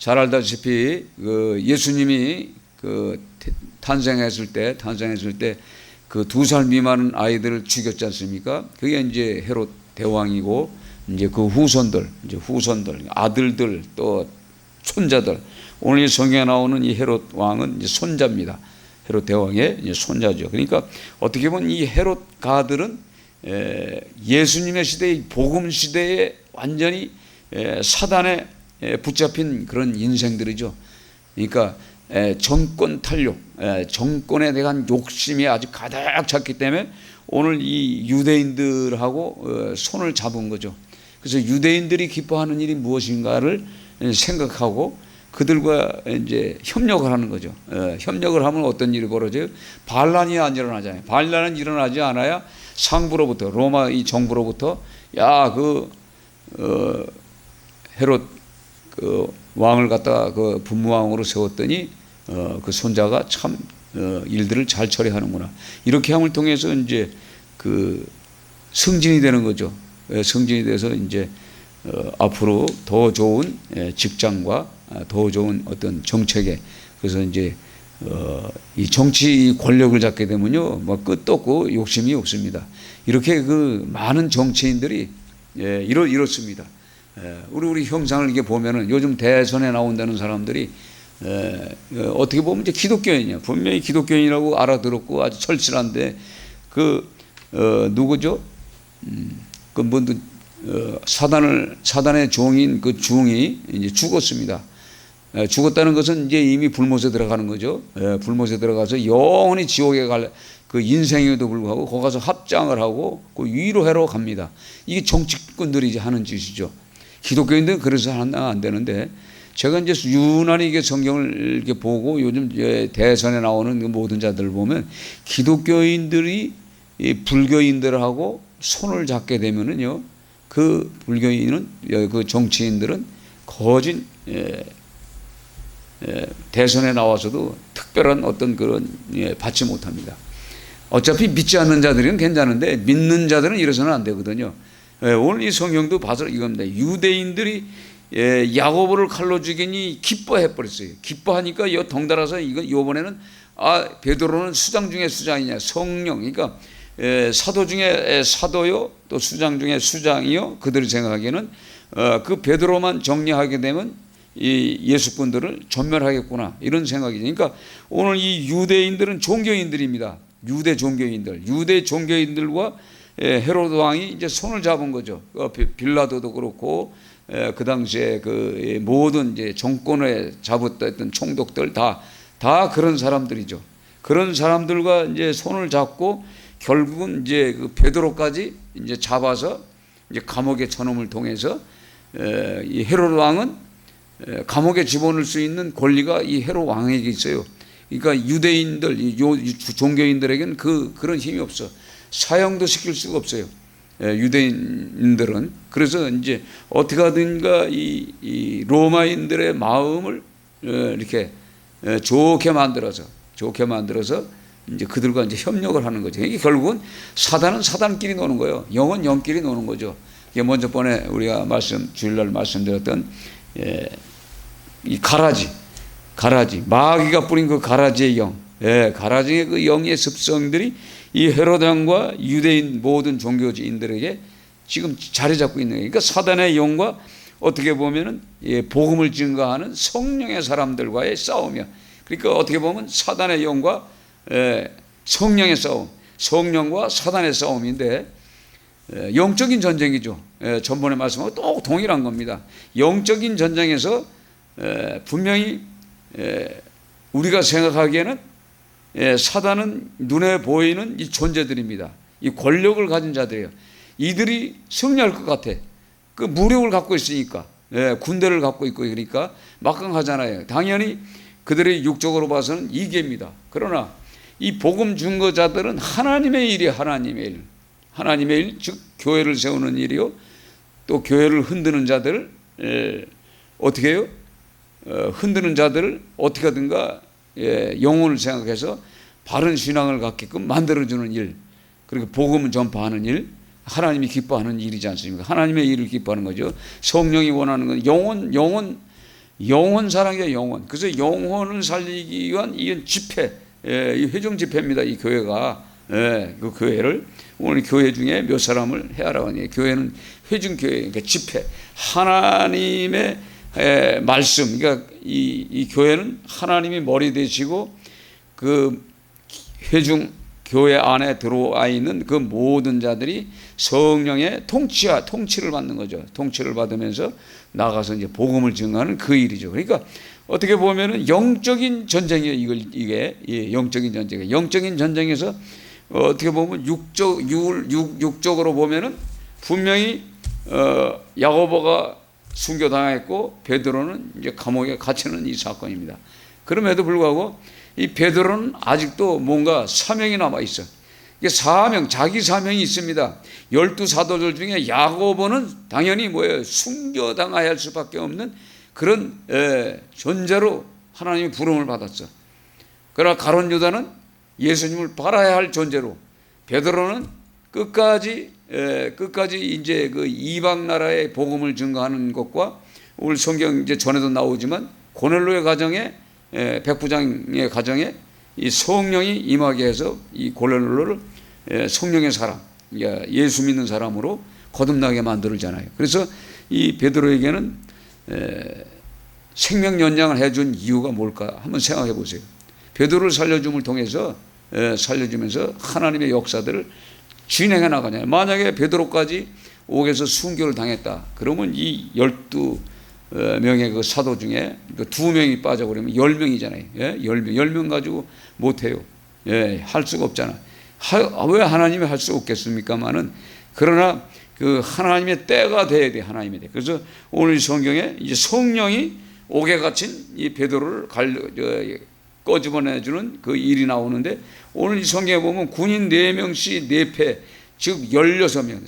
잘 알다시피 그 예수님이 그 탄생했을 때 그 2살 미만 아이들을 죽였지 않습니까? 그게 이제 헤롯 대왕이고 이제 그 후손들 아들들 또 손자들, 오늘 이 성경에 나오는 이 헤롯 왕은 이제 손자입니다. 헤롯 대왕의 이제 손자죠. 그러니까 어떻게 보면 이 헤롯 가들은 예수님의 시대의 복음 시대에 완전히 사단에 붙잡힌 그런 인생들이죠. 그러니까 정권 탄력, 정권에 대한 욕심이 아주 가득 찼기 때문에 오늘 이 유대인들하고 손을 잡은 거죠. 그래서 유대인들이 기뻐하는 일이 무엇인가를 생각하고 그들과 이제 협력을 하는 거죠. 협력을 하면 어떤 일이 벌어져요? 반란이 안 일어나잖아요. 반란은 일어나지 않아야 상부로부터, 로마 이 정부로부터 헤롯 그 왕을 갖다가 그 분무왕으로 세웠더니 그 손자가 참 일들을 잘 처리하는구나. 이렇게 함을 통해서 이제 그 승진이 되는 거죠. 승진이 돼서 이제 앞으로 더 좋은 직장과 더 좋은 어떤 정책에, 그래서 이제 이 정치 권력을 잡게 되면요, 뭐 끝도 없고 욕심이 없습니다. 이렇게 그 많은 정치인들이 이렇습니다. 우리 형상을 이렇게 보면은 요즘 대선에 나온다는 사람들이 어떻게 보면 이제 기독교인이야. 분명히 기독교인이라고 알아들었고 아주 철실한데 누구죠? 사단의 종인 그 중이 이제 죽었습니다. 죽었다는 것은 이제 이미 불못에 들어가는 거죠. 불못에 들어가서 영원히 지옥에 갈 그 인생에도 불구하고 거기 가서 합장을 하고 그 위로하러 갑니다. 이게 정치꾼들이 하는 짓이죠. 기독교인들은 그래서 하나 안 되는데, 제가 이제 유난히 이게 성경을 이렇게 보고 요즘 대선에 나오는 그 모든 자들을 보면 기독교인들이 이 불교인들하고 손을 잡게 되면은요, 그 불교인은 그 정치인들은 거진 대선에 나와서도 특별한 어떤 그런 받지 못합니다. 어차피 믿지 않는 자들은 괜찮은데 믿는 자들은 이래서는 안 되거든요. 오늘 이 성경도 봐서 이겁니다. 유대인들이 야고보를 칼로 죽이니 기뻐해 버렸어요. 기뻐하니까 덩달아서 이번에는 베드로는 수장 중에 수장이냐, 성령, 그러니까 사도 중에 사도요, 또 수장 중에 수장이요. 그들이 생각하기에는 그 베드로만 정리하게 되면 이 예수꾼들을 전멸하겠구나, 이런 생각이죠. 그러니까 오늘 이 유대인들은 종교인들입니다. 유대 종교인들과 헤로드 왕이 이제 손을 잡은 거죠. 빌라도도 그렇고 그 당시에 그 모든 이제 정권에 잡았던 총독들 다 그런 사람들이죠. 그런 사람들과 이제 손을 잡고 결국은 이제 그 베드로까지 이제 잡아서 이제 감옥에 쳐놓음을 통해서 이 헤로드 왕은 감옥에 집어넣을 수 있는 권리가 이 헤로드 왕에게 있어요. 그러니까 유대인들, 종교인들에게는 그런 힘이 없어. 사형도 시킬 수가 없어요. 유대인들은. 그래서 이제 어떻게 하든가 이 로마인들의 마음을 이렇게 좋게 만들어서 이제 그들과 이제 협력을 하는 거죠. 이게 결국은 사단은 사단끼리 노는 거예요. 영은 영끼리 노는 거죠. 이게 먼저 번에 우리가 주일날 말씀드렸던 이 가라지, 마귀가 뿌린 그 가라지의 영, 가라지의 그 영의 습성들이 이 헤로드 왕과 유대인 모든 종교인들에게 지금 자리 잡고 있는 거예요. 그러니까 사단의 영과 어떻게 보면은 복음을 증거하는 성령의 사람들과의 싸움이야. 그러니까 어떻게 보면 사단의 영과 성령의 싸움, 성령과 사단의 싸움인데 영적인 전쟁이죠. 전번에 말씀하고 또 동일한 겁니다. 영적인 전쟁에서 분명히 우리가 생각하기에는 사단은 눈에 보이는 이 존재들입니다. 이 권력을 가진 자들이에요. 이들이 승리할 것 같아. 그 무력을 갖고 있으니까, 군대를 갖고 있고, 그러니까 막강하잖아요. 당연히 그들의 육적으로 봐서는 이계입니다. 그러나 이 복음 증거자들은 하나님의 일이 하나님의 일, 즉 교회를 세우는 일이요, 또 교회를 흔드는 자들을 어떻게 해요? 흔드는 자들을 어떻게 하든가 영혼을 생각해서 바른 신앙을 갖게끔 만들어주는 일, 그리고 복음을 전파하는 일, 하나님이 기뻐하는 일이지 않습니까? 하나님의 일을 기뻐하는 거죠. 성령이 원하는 건 영혼 영혼 사랑이야, 영혼. 그래서 영혼을 살리기 위한 이 집회, 이 회중 집회입니다. 이 교회가. 그 교회를 오늘 교회 중에 몇 사람을 해하라고 하니, 교회는 회중 교회, 그러니까 집회, 하나님의 말씀. 그러니까 이 교회는 하나님이 머리 되시고 그 회중 교회 안에 들어와 있는 그 모든 자들이 성령의 통치를 받는 거죠. 통치를 받으면서 나가서 이제 복음을 증거하는 그 일이죠. 그러니까 어떻게 보면은 영적인 전쟁이에요. 이게 영적인 전쟁이에요. 영적인 전쟁에서 어떻게 보면 육적으로 보면은 분명히 야고보가 순교당했고 베드로는 이제 감옥에 갇히는 이 사건입니다. 그럼에도 불구하고 이 베드로는 아직도 뭔가 사명이 남아 있어. 이게 자기 사명이 있습니다. 12사도들 중에 야고보는 당연히 뭐예요? 순교당해야 할 수밖에 없는 그런 존재로 하나님의 부름을 받았어. 그러나 가룟 유다는 예수님을 팔아야 할 존재로, 베드로는 끝까지 이제 그 이방 나라의 복음을 증거하는 것과, 오늘 성경 이제 전에도 나오지만 고넬로의 가정에, 백부장의 가정에 이 성령이 임하게 해서 이 고넬로를 성령의 사람, 예수 믿는 사람으로 거듭나게 만들잖아요. 그래서 이 베드로에게는 생명 연장을 해준 이유가 뭘까? 한번 생각해 보세요. 베드로를 살려줌을 통해서 살려주면서 하나님의 역사들을 진행해 나가냐. 만약에 베드로까지 옥에서 순교를 당했다. 그러면 이 12명의 그 사도 중에 그 2명이 빠져버리면 10명이잖아요. 10명 가지고 못해요. 할 수가 없잖아. 왜 하나님이 할 수 없겠습니까만은, 그러나 그 하나님의 때가 돼야 돼. 하나님의 때. 그래서 오늘 성경에 이제 성령이 옥에 갇힌 이 베드로를 꺼집어내주는 그 일이 나오는데, 오늘 이 성경에 보면 군인 4명씩 4패, 즉 16명,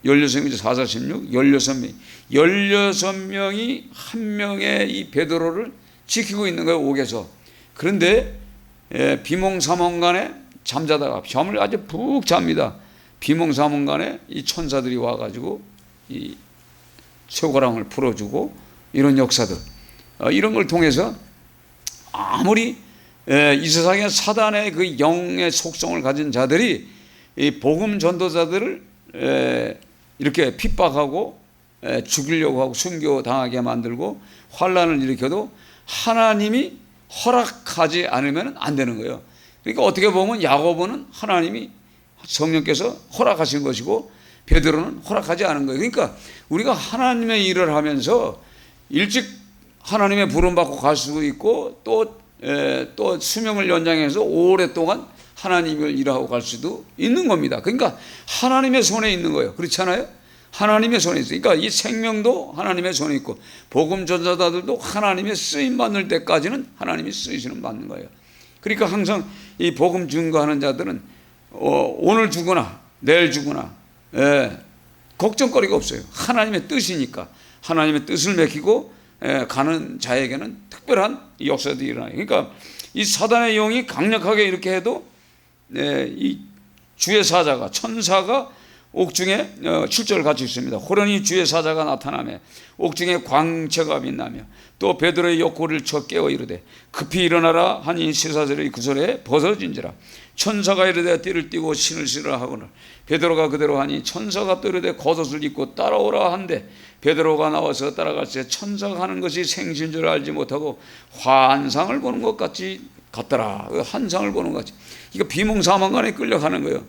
16명이죠. 446, 16명. 16명이 한 명의 이 베드로를 지키고 있는 거예요, 옥에서. 그런데 비몽사몽간에 잠자다가 잠을 아주 푹 잡니다. 비몽사몽간에 이 천사들이 와가지고 이 쇠고랑을 풀어주고, 이런 역사들, 이런 걸 통해서 아무리 이 세상에 사단의 그 영의 속성을 가진 자들이 이 복음 전도자들을 이렇게 핍박하고 죽이려고 하고 순교당하게 만들고 환난을 일으켜도 하나님이 허락하지 않으면 안 되는 거예요. 그러니까 어떻게 보면 야고보는 하나님이 성령께서 허락하신 것이고 베드로는 허락하지 않은 거예요. 그러니까 우리가 하나님의 일을 하면서 일찍 하나님의 부름 받고 갈 수도 있고 또 수명을 연장해서 오랫동안 하나님을 일하고 갈 수도 있는 겁니다. 그러니까 하나님의 손에 있는 거예요. 그렇지 않아요? 하나님의 손에 있어요. 그러니까 이 생명도 하나님의 손에 있고 복음 전도자들도 하나님의 쓰임 받는 때까지는 하나님이 쓰시는 받는 거예요. 그러니까 항상 이 복음 증거하는 자들은 오늘 죽거나 내일 죽거나 걱정거리가 없어요. 하나님의 뜻이니까. 하나님의 뜻을 맡기고 가는 자에게는 특별한 역사들이 일어나요. 그러니까 이 사단의 영이 강력하게 이렇게 해도 이 주의 사자가, 천사가 옥중에 출절을 갖추고 있습니다. 호련히 주의 사자가 나타나며 옥중에 광채가 빛나며 또 베드로의 옆구리를 쳐 깨워 이르되 급히 일어나라 하니 쇠사슬이 그 소리에 벗어진지라. 천사가 이르되 띠를 띠고 신을 신으라 하거늘 베드로가 그대로 하니 천사가 또 이르되 겉옷을 입고 따라오라 한데 베드로가 나와서 따라갈 때 천사가 하는 것이 생신 줄 알지 못하고 환상을 보는 것 같더라. 환상을 보는 것 같이. 이거 비몽사몽간에 끌려가는 거예요.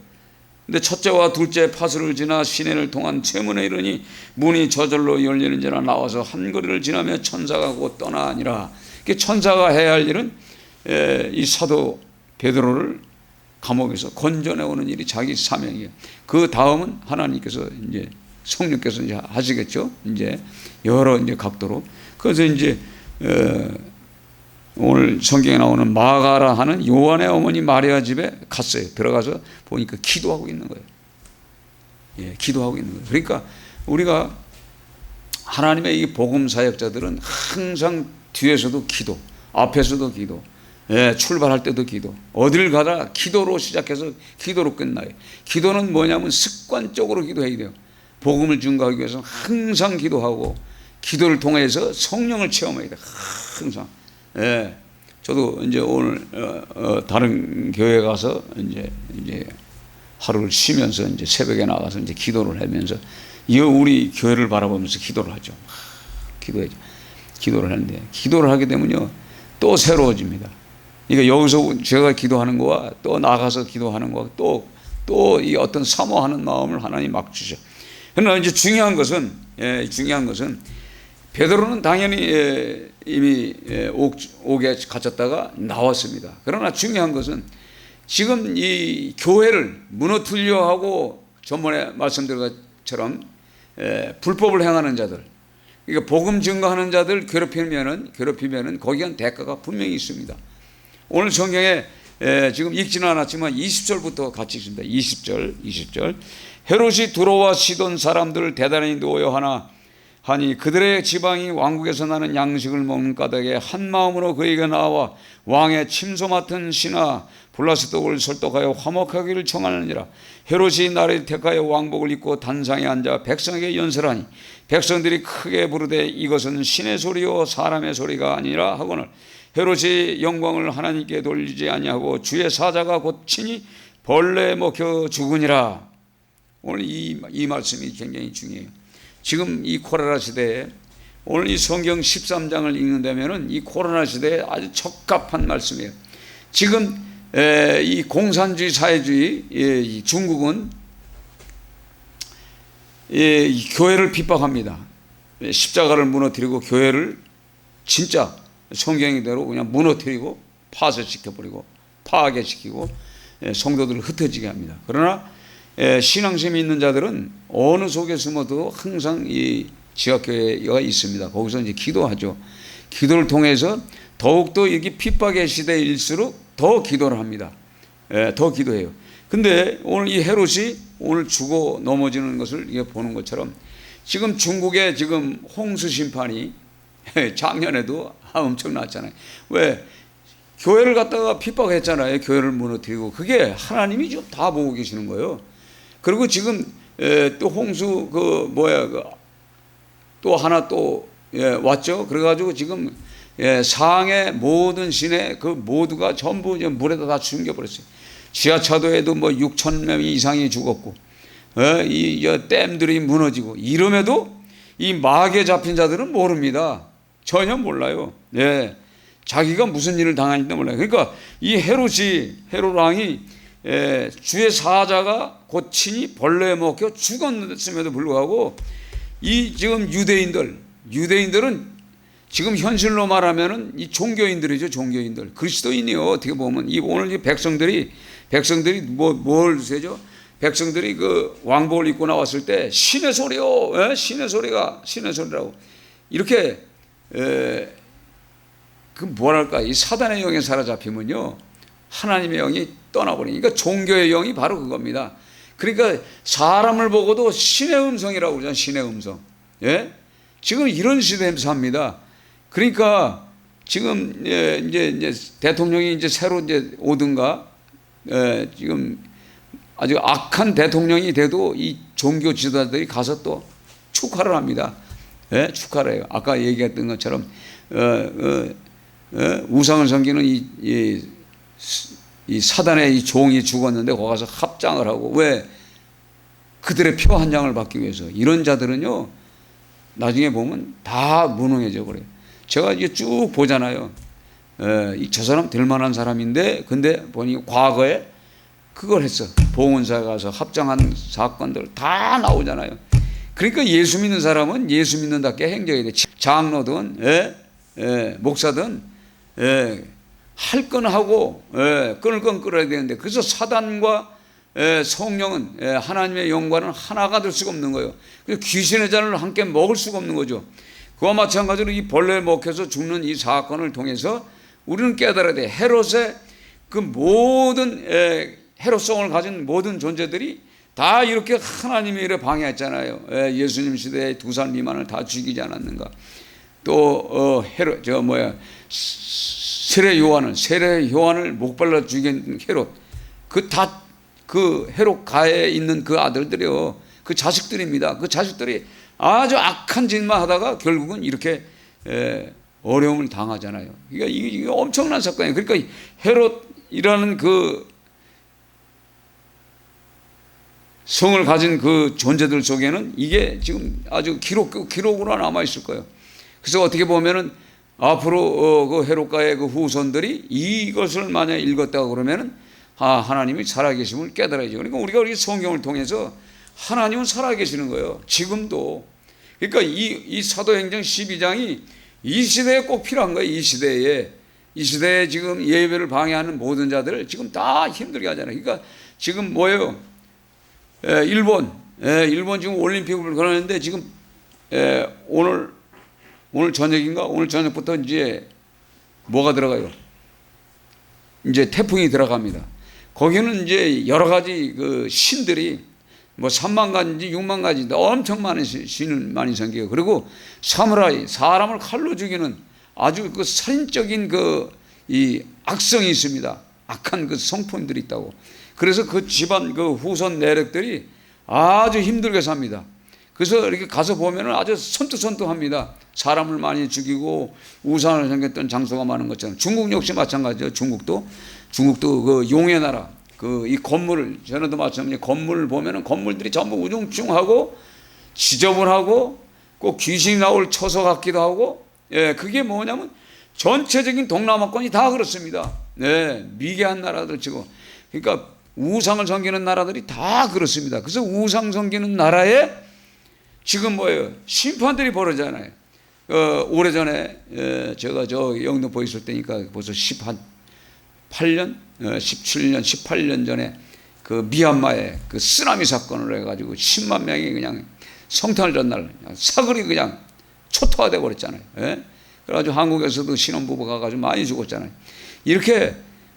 근데 첫째와 둘째 파수를 지나 시내를 통한 최문에 이르니 문이 저절로 열리는지라 나와서 한 거리를 지나며 천사가 곧 떠나니라. 천사가 해야 할 일은 이 사도 베드로를 감옥에서 건져내오는 일이 자기 사명이에요. 그 다음은 하나님께서 이제 성령께서 이제 하시겠죠. 이제 여러 이제 각도로. 그래서 이제 오늘 성경에 나오는 마가라 하는 요한의 어머니 마리아 집에 갔어요. 들어가서 보니까 기도하고 있는 거예요. 기도하고 있는 거예요. 그러니까 우리가 하나님의 이 복음 사역자들은 항상 뒤에서도 기도, 앞에서도 기도, 출발할 때도 기도, 어딜 가다 기도로 시작해서 기도로 끝나요. 기도는 뭐냐면 습관적으로 기도해야 돼요. 복음을 증거하기 위해서는 항상 기도하고 기도를 통해서 성령을 체험해야 돼. 항상. 예. 저도 이제 오늘 다른 교회 가서 이제 하루를 쉬면서 이제 새벽에 나가서 이제 기도를 하면서 우리 교회를 바라보면서 기도를 하죠. 기도하죠. 기도를 하는데 기도를 하게 되면요 또 새로워집니다. 그러니까 여기서 제가 기도하는 거와 또 나가서 기도하는 거와 또 이 어떤 사모하는 마음을 하나님 막 주셔. 그러나 이제 중요한 것은 베드로는 당연히 이미 옥에 갇혔다가 나왔습니다. 그러나 중요한 것은 지금 이 교회를 무너뜨려 하고 전번에 말씀드린 것처럼 불법을 행하는 자들, 그러니까 복음 증거하는 자들 괴롭히면은 거기에 대가가 분명히 있습니다. 오늘 성경에 지금 읽지는 않았지만 20절부터 같이 있습니다. 20절 헤롯이 두로와 시돈 사람들을 대단히 노여하나 하니 그들의 지방이 왕국에서 나는 양식을 먹는 까닭에 한 마음으로 그에게 나와 왕의 침소 맡은 신하 블라스독을 설득하여 화목하기를 청하느니라. 헤롯이 나를 택하여 왕복을 입고 단상에 앉아 백성에게 연설하니 백성들이 크게 부르되 이것은 신의 소리요 사람의 소리가 아니라 하거늘 헤롯이 영광을 하나님께 돌리지 아니하고 주의 사자가 곧 친히 벌레에 먹혀 죽으니라. 오늘 이 말씀이 굉장히 중요해요. 지금 이 코로나 시대에 오늘 이 성경 13장을 읽는다면은 이 코로나 시대에 아주 적합한 말씀이에요. 지금 이 공산주의 사회주의 중국은 교회를 핍박합니다. 십자가를 무너뜨리고 교회를 진짜 성경대로 그냥 무너뜨리고 파쇄시켜버리고 파괴시키고 성도들을 흩어지게 합니다. 그러나 신앙심이 있는 자들은 어느 속에 숨어도 항상 이 지하교회가 있습니다. 거기서 이제 기도하죠. 기도를 통해서 더욱더 이게 핍박의 시대일수록 더 기도를 합니다. 더 기도해요. 근데 오늘 이 헤롯이 오늘 죽어 넘어지는 것을 보는 것처럼 지금 중국의 지금 홍수 심판이 작년에도 엄청났잖아요. 왜? 교회를 갖다가 핍박했잖아요. 교회를 무너뜨리고. 그게 하나님이 지금 다 보고 계시는 거예요. 그리고 지금 또 홍수 또 하나 또 왔죠. 그래가지고 지금 상해 모든 시내 그 모두가 전부 물에다 다 숨겨버렸어요. 지하차도에도 뭐 6천 명 이상이 죽었고, 이 댐들이 무너지고 이름에도 이 마귀에 잡힌 자들은 모릅니다. 전혀 몰라요. 자기가 무슨 일을 당하는지 몰라요. 그러니까 이 헤롯 왕이 주의 사자가 곧 친히 벌레에 먹혀 죽었음에도 불구하고 이 지금 유대인들은 지금 현실로 말하면은 이 종교인들이죠. 종교인들 그리스도인이요. 어떻게 보면 오늘 이 백성들이 뭘 세죠? 백성들이 그 왕복을 입고 나왔을 때 신의 소리요, 신의 소리라고 이렇게 그 뭐랄까 이 사단의 영에 사로잡히면요 하나님의 영이 떠나버리니까 종교의 영이 바로 그겁니다. 그러니까 사람을 보고도 신의 음성이라고 그러잖아요. 신의 음성. 지금 이런 시대에 삽니다. 그러니까 지금 이제 대통령이 이제 새로 이제 오든가 지금 아주 악한 대통령이 돼도 이 종교 지도자들이 가서 또 축하를 합니다. 축하를 해요. 아까 얘기했던 것처럼 우상을 섬기는 이 사단의 이 종이 죽었는데 거기 가서 합장을 하고 왜? 그들의 표 한 장을 받기 위해서. 이런 자들은요 나중에 보면 다 무능해져 버려요. 제가 이게 쭉 보잖아요. 저 사람 될 만한 사람인데 근데 보니 과거에 그걸 했어. 봉헌사에 가서 합장한 사건들 다 나오잖아요. 그러니까 예수 믿는 사람은 예수 믿는답게 행동해야 돼. 장로든 목사든 할 건 하고 끊을 건 끊어야 되는데 그래서 사단과 성령은 하나님의 영과는 하나가 될 수가 없는 거예요. 그래서 귀신의 잔을 함께 먹을 수가 없는 거죠. 그와 마찬가지로 이 벌레에 먹혀서 죽는 이 사건을 통해서 우리는 깨달아야 돼. 헤롯의 그 모든 헤롯성을 가진 모든 존재들이 다 이렇게 하나님의 일에 방해했잖아요. 예수님 시대에 2살 미만을 다 죽이지 않았는가. 또 세례 요한을 목발라 죽인 헤롯. 그 헤롯 가에 있는 그 아들들이요. 그 자식들입니다. 그 자식들이 아주 악한 짓만 하다가 결국은 이렇게 어려움을 당하잖아요. 그러니까 이게 엄청난 사건이에요. 그러니까 헤롯이라는 그 성을 가진 그 존재들 속에는 이게 지금 아주 기록으로 남아 있을 거예요. 그래서 어떻게 보면은 앞으로 그 헤롯과의 그 후손들이 이것을 만약 읽었다고 그러면은 하나님이 살아계심을 깨달아야죠. 그러니까 우리가 우리 성경을 통해서 하나님은 살아계시는 거예요. 지금도. 그러니까 이 사도행전 12장이 이 시대에 꼭 필요한 거예요. 이 시대에 지금 예배를 방해하는 모든 자들을 지금 다 힘들게 하잖아요. 그러니까 지금 뭐예요? 일본 지금 올림픽을 그러는데 지금 오늘 저녁인가? 오늘 저녁부터 이제 뭐가 들어가요? 이제 태풍이 들어갑니다. 거기는 이제 여러 가지 그 신들이 뭐 3만 가지인지 6만 가지인지 엄청 많은 신을 많이 섬겨요. 그리고 사무라이, 사람을 칼로 죽이는 아주 그 살인적인 이 악성이 있습니다. 악한 그 성품들이 있다고. 그래서 그 집안 그 후손 내력들이 아주 힘들게 삽니다. 그래서 이렇게 가서 보면은 아주 선투선투합니다. 사람을 많이 죽이고 우상을 섬겼던 장소가 많은 것처럼. 중국 역시 마찬가지죠. 중국도 그 용의 나라, 그 이 건물, 전에도 마찬가지. 건물을 보면은 건물들이 전부 우중충하고 지저분하고 꼭 귀신이 나올 처소 같기도 하고, 그게 뭐냐면 전체적인 동남아권이 다 그렇습니다. 미개한 나라들 치고. 그러니까 우상을 섬기는 나라들이 다 그렇습니다. 그래서 우상 섬기는 나라에 지금 뭐예요? 심판들이 벌어지잖아요. 오래전에 제가 저 영등포에 있을 때니까 벌써 18년, 17년, 18년 전에 그 미얀마의 그 쓰나미 사건을 해가지고 10만 명이 그냥 성탄을 전날 사거리 그냥 초토화돼 버렸잖아요. 그래가지고 한국에서도 신혼부부가 가가지고 많이 죽었잖아요. 이렇게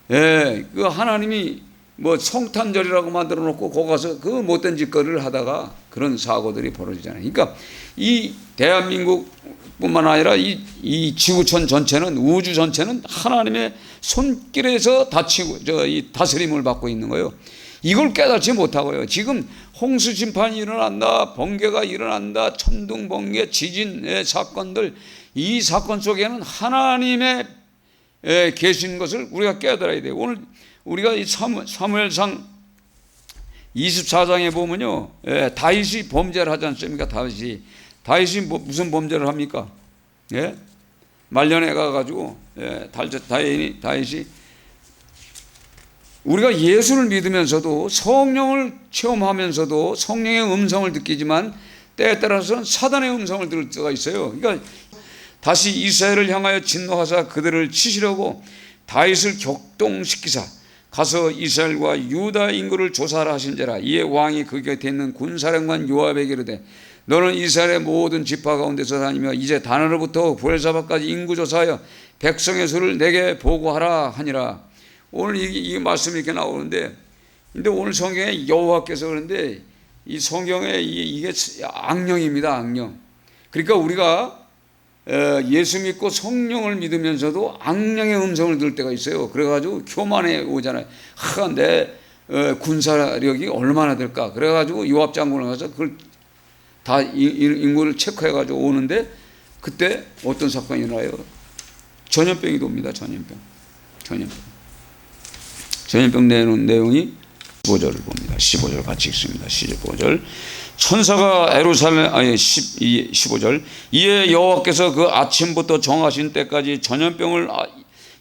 그 하나님이 뭐 성탄절이라고 만들어 놓고 거기 가서 그 못된 짓거리를 하다가 그런 사고들이 벌어지잖아요. 그러니까 이 대한민국뿐만 아니라 이 지구촌 전체는, 우주 전체는 하나님의 손길에서 이 다스림을 받고 있는 거예요. 이걸 깨닫지 못하고요. 지금 홍수 심판이 일어난다, 번개가 일어난다, 천둥, 번개, 지진의 사건들, 이 사건 속에는 하나님의 계신 것을 우리가 깨달아야 돼요. 오늘 우리가 이 사무엘상 24장에 보면요, 다윗이 범죄를 하지 않습니까? 다윗이 무슨 범죄를 합니까? 말년에 가가지고 다윗이 우리가 예수를 믿으면서도 성령을 체험하면서도 성령의 음성을 느끼지만 때에 따라서는 사단의 음성을 들을 때가 있어요. 그러니까 다시 이스라엘을 향하여 진노하사 그들을 치시려고 다윗을 격동시키사 가서 이스라엘과 유다 인구를 조사하라 하신지라. 이에 왕이 그 곁에 있는 군사령관 요압에게 이르되 너는 이스라엘의 모든 지파 가운데서 다니며 이제 단으로부터 부엘사바까지 인구 조사하여 백성의 수를 내게 보고하라 하니라. 오늘 이 말씀이 이렇게 나오는데, 근데 오늘 성경에 여호와께서 그러는데 이 성경에 이게 악령입니다. 악령. 그러니까 우리가 예수 믿고 성령을 믿으면서도 악령의 음성을 들을 때가 있어요. 그래가지고 교만해 오잖아요. 내 군사력이 얼마나 될까? 그래가지고 요압 장군을 가서 그걸 다 인구를 체크해가지고 오는데 그때 어떤 사건이 일어나요? 전염병이 돕니다. 전염병 내용이 15절을 봅니다. 15절 같이 읽습니다. 15절. 천사가 에루살렘 15절. 이에 여호와께서 그 아침부터 정하신 때까지 전염병을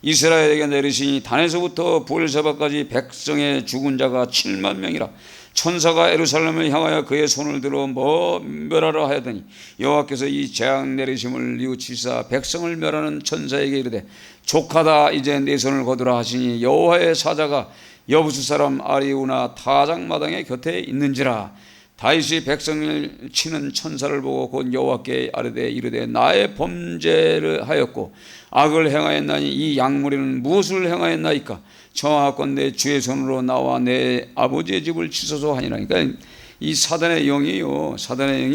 이스라엘에게 내리시니 단에서부터 부엘세바까지 백성의 죽은 자가 7만 명이라. 천사가 에루살렘을 향하여 그의 손을 들어 멸하라 하였더니 여호와께서 이 재앙 내리심을 뉘우치사 백성을 멸하는 천사에게 이르되 족하다 이제 내 손을 거두라 하시니 여호와의 사자가 여부수 사람 아리우나 타작마당의 곁에 있는지라. 다윗이 백성을 치는 천사를 보고 곧 여호와께 아뢰되 이르되 나의 범죄를 하였고 악을 행하였나니 이 양무리는 무엇을 행하였나이까? 청하건대 주의 손으로 나와 내 아버지의 집을 치소서 하니라. 그러니까 이 사단의 영이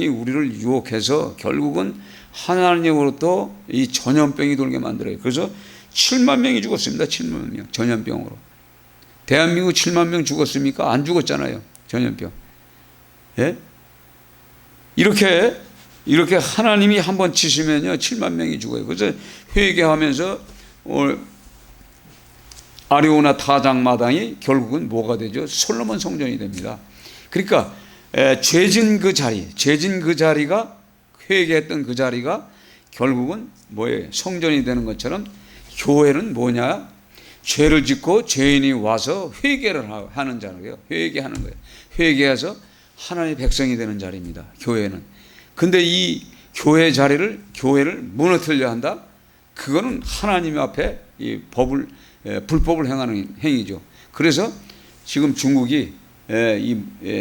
우리를 유혹해서 결국은 하나님으로부터 이 전염병이 돌게 만들어요. 그래서 7만 명이 죽었습니다. 7만 명 전염병으로. 대한민국 7만 명 죽었습니까? 안 죽었잖아요. 전염병. 이렇게 이렇게 하나님이 한번 치시면요 7만 명이 죽어요. 그래서 회개하면서 아리오나 타작마당이 결국은 뭐가 되죠? 솔로몬 성전이 됩니다. 그러니까 죄진 그 자리가 회개했던 그 자리가 결국은 뭐예요? 성전이 되는 것처럼 교회는 뭐냐? 죄를 짓고 죄인이 와서 회개를 하는 자리예요. 회개하는 거예요. 회개해서 하나님의 백성이 되는 자리입니다. 교회는. 근데 이 교회를 무너뜨려 한다? 그거는 하나님 앞에 이 불법을 행하는 행위죠. 그래서 지금 중국이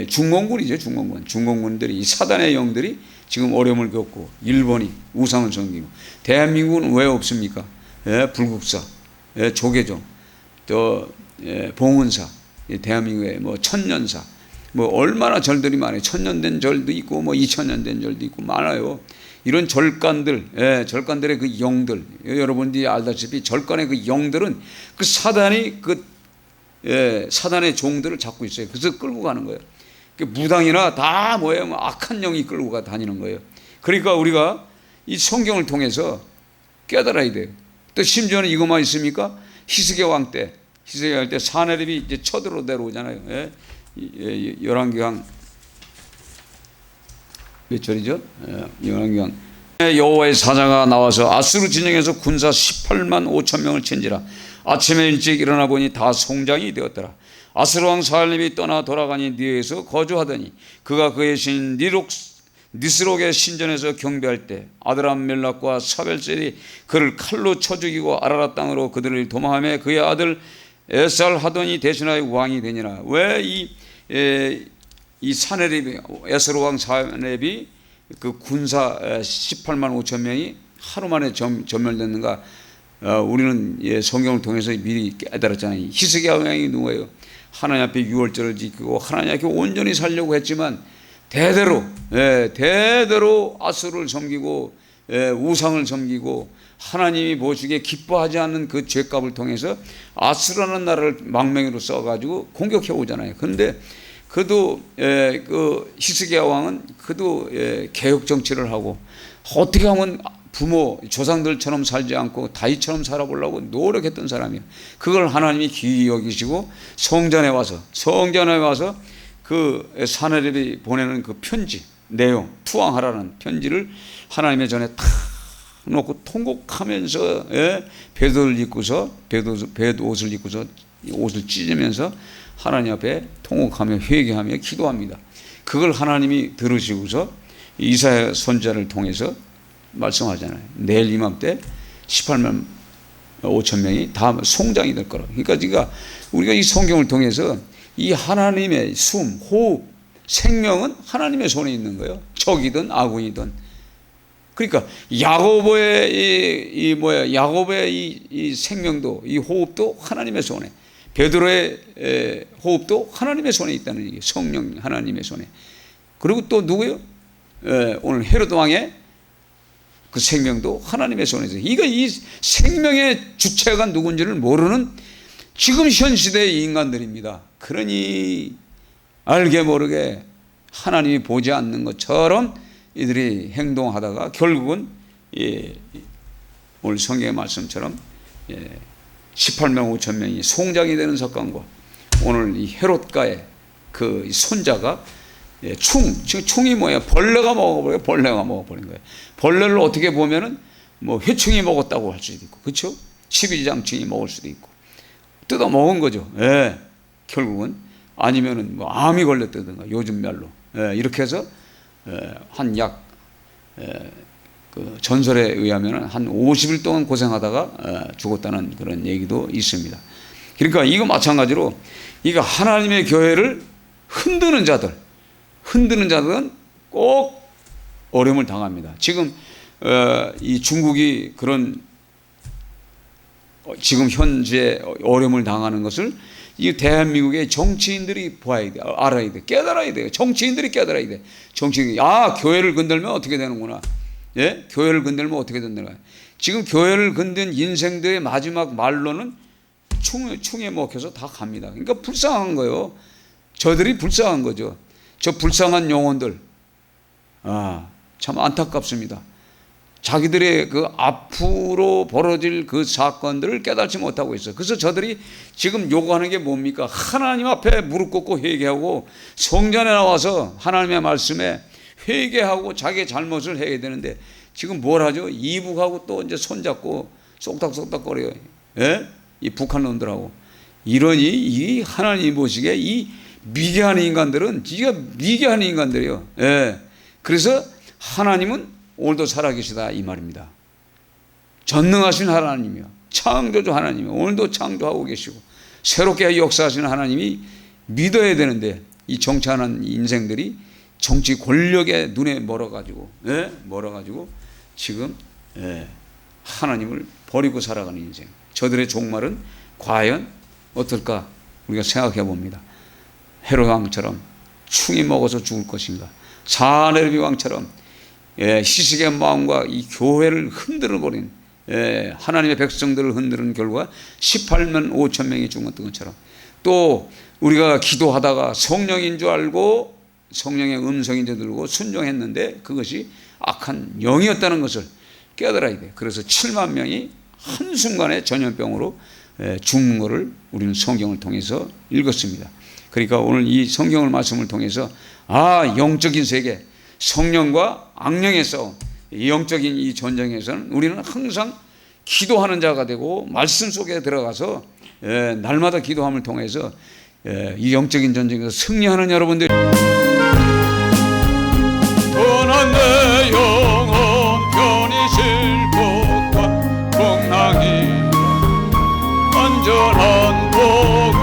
중공군이죠. 중공군들이 이 사단의 영들이 지금 어려움을 겪고 일본이 우상을 섬기고 대한민국은 왜 없습니까? 불국사, 조계종, 또 봉은사, 대한민국의 뭐 천년사, 뭐 얼마나 절들이 많아요. 1000년 된 절도 있고 뭐 2000년 된 절도 있고 많아요. 이런 절간들의 그 영들, 여러분들이 알다시피 절간의 그 영들은 그 사단의 종들을 잡고 있어요. 그래서 끌고 가는 거예요. 무당이나 다 뭐예요? 뭐 악한 영이 끌고 다니는 거예요. 그러니까 우리가 이 성경을 통해서 깨달아야 돼요. 또 심지어는 이것만 있습니까? 히스기야 왕 때 사내립이 이제 쳐들어 내려오잖아요. 열왕기상 몇 절이죠? 열왕기상 여호와의 사자가 나와서 아수르 진영에서 군사 18만 5천 명을 친지라. 아침에 일찍 일어나 보니 다 송장이 되었더라. 아수르 왕 사알립이 떠나 돌아가니 니에서 거주하더니 그가 그의 신 니스록의 신전에서 경배할 때 아드람멜락과 사벨셀이 그를 칼로 쳐 죽이고 아라라 땅으로 그들을 도망하며 그의 아들 에살하돈이 대신하여 왕이 되니라. 왜 이 사네립이 에스로 왕 사네립이 그 군사 18만 5천 명이 하루 만에 전멸됐는가? 우리는 성경을 통해서 미리 깨달았잖아요. 히스기야 왕이 누구예요? 하나님 앞에 유월절을 지키고 하나님 앞에 온전히 살려고 했지만 대대로 아수르를 섬기고 우상을 섬기고 하나님이 보시기에 기뻐하지 않는 그 죄값을 통해서 아수르라는 나라를 망명으로 써가지고 공격해 오잖아요. 그런데 그도 그 히스기야 왕은 그도 개혁 정치를 하고 어떻게 하면 부모 조상들처럼 살지 않고 다윗처럼 살아보려고 노력했던 사람이에요. 그걸 하나님이 귀히 여기시고 성전에 와서 그 사네립이 보내는 그 편지 내용 투항하라는 편지를 하나님의 전에 탁 놓고 통곡하면서 뱃옷을 입고서 옷을 찢으면서 하나님 앞에 통곡하며 회개하며 기도합니다. 그걸 하나님이 들으시고서 이사야 선지자를 통해서 말씀하잖아요. 내일 이맘때 18만 5천 명이 다 송장이 될 거라고. 그러니까 우리가 이 성경을 통해서 이 하나님의 숨, 호흡, 생명은 하나님의 손에 있는 거예요. 적이든 아군이든. 그러니까 야고보의 이 생명도 이 호흡도 하나님의 손에, 베드로의 호흡도 하나님의 손에 있다는 얘기예요. 성령 하나님의 손에. 그리고 또 누구요? 오늘 헤로드 왕의 그 생명도 하나님의 손에 있어요. 이 생명의 주체가 누군지를 모르는 지금 현 시대의 인간들입니다. 그러니 알게 모르게 하나님이 보지 않는 것처럼 이들이 행동하다가 결국은 오늘 성경의 말씀처럼 18만 5천 명이 송장이 되는 사건과 오늘 이 헤롯가의 그 손자가 충이 뭐예요? 벌레가 먹어버린 거예요. 벌레를 어떻게 보면은 뭐 회충이 먹었다고 할 수도 있고, 그렇죠? 십이지장충이 먹을 수도 있고, 뜯어 먹은 거죠. 결국은 아니면은 뭐 암이 걸렸다든가 요즘 말로 이렇게 해서 한 약 그 전설에 의하면은 한 50일 동안 고생하다가 죽었다는 그런 얘기도 있습니다. 그러니까 이거 마찬가지로 이거 하나님의 교회를 흔드는 자들은 꼭 어려움을 당합니다. 지금 이 중국이 그런 지금 현재 어려움을 당하는 것을 이 대한민국의 정치인들이 알아야 돼, 깨달아야 돼요. 정치인들이 깨달아야 돼. 정치인이 교회를 건들면 어떻게 되는구나. 교회를 건들면 어떻게 된다. 지금 교회를 건든 인생들의 마지막 말로는 충에 먹혀서 다 갑니다. 그러니까 불쌍한 거예요. 저들이 불쌍한 거죠. 저 불쌍한 영혼들, 참 안타깝습니다. 자기들의 그 앞으로 벌어질 그 사건들을 깨닫지 못하고 있어요. 그래서 저들이 지금 요구하는 게 뭡니까? 하나님 앞에 무릎 꿇고 회개하고 성전에 나와서 하나님의 말씀에 회개하고 자기의 잘못을 해야 되는데 지금 뭘 하죠? 이북하고 또 이제 손잡고 쏙닥쏙닥거려요. 예? 이 북한 놈들하고. 이러니 이 하나님 보시기에 이 미개한 인간들은 지가 미개한 인간들이에요. 예. 그래서 하나님은 오늘도 살아계시다 이 말입니다. 전능하신 하나님이요, 창조주 하나님이 오늘도 창조하고 계시고 새롭게 역사하시는 하나님이 믿어야 되는데 이 정치하는 인생들이 정치 권력의 눈에 멀어가지고, 예? 멀어가지고 지금, 예, 하나님을 버리고 살아가는 인생. 저들의 종말은 과연 어떨까 우리가 생각해 봅니다. 헤롯 왕처럼 충이 먹어서 죽을 것인가, 사네르비 왕처럼, 예, 희식의 마음과 이 교회를 흔들어 버린, 예, 하나님의 백성들을 흔드는 결과 18만 5천 명이 죽었던 것처럼, 또 우리가 기도하다가 성령인 줄 알고 성령의 음성인 줄 알고 순종했는데 그것이 악한 영이었다는 것을 깨달아야 돼. 그래서 7만 명이 한순간에 전염병으로 죽는 것을 우리는 성경을 통해서 읽었습니다. 그러니까 오늘 이 성경을 말씀을 통해서 영적인 세계, 성령과 악령의 싸움, 영적인 이 전쟁에서는 우리는 항상 기도하는 자가 되고 말씀 속에 들어가서 날마다 기도함을 통해서 이 영적인 전쟁에서 승리하는 여러분들. 떠난 내 영혼 편히 쉴 곳과 풍랑이 안전한 복음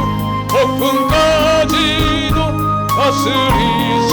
폭풍까지도 다스리시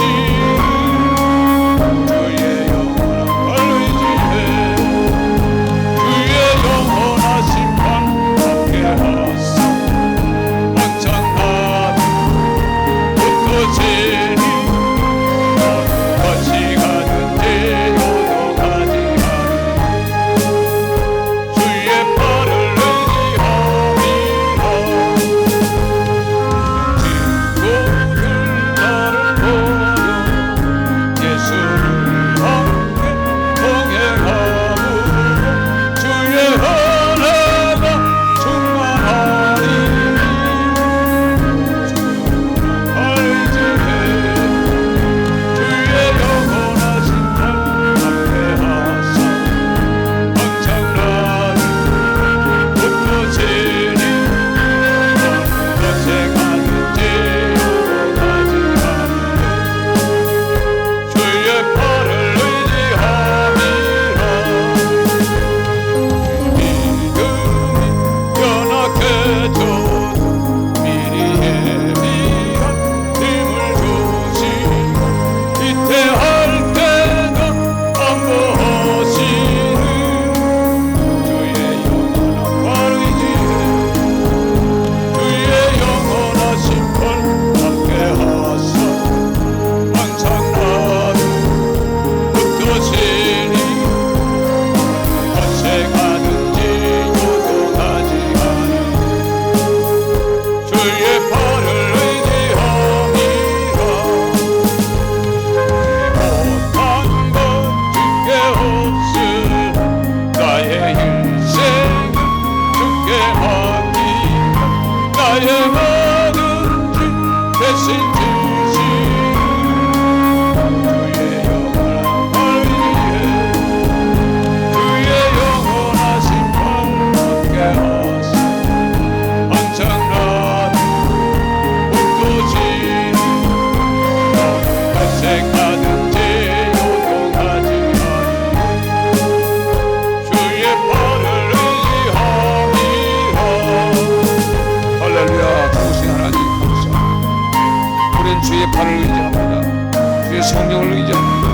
성령을 의지합니다.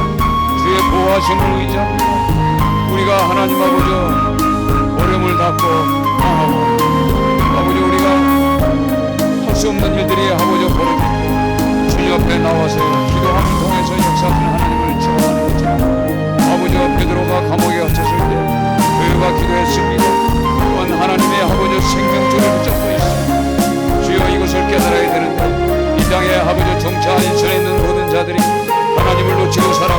주의 보호하심을 의지합니다. 우리가 하나님 아버지 어려움을 닫고 당하고 아버지 우리가 할 수 없는 일들이 아버지 벌어질 때 주님 앞에 나와서 기도함을 통해서 역사하시는 하나님을 체험하는 것처럼 아버지와 베드로가 감옥에 갇혔을 때 그가 기도했습니다. 또한 하나님의 아버지 생명줄을 붙잡고 있습니다. 주여 이것을 깨달아야 되는데 이 땅에 아버지 정치한 인천에 있는 모든 자들이 하나님을 놓치고 살아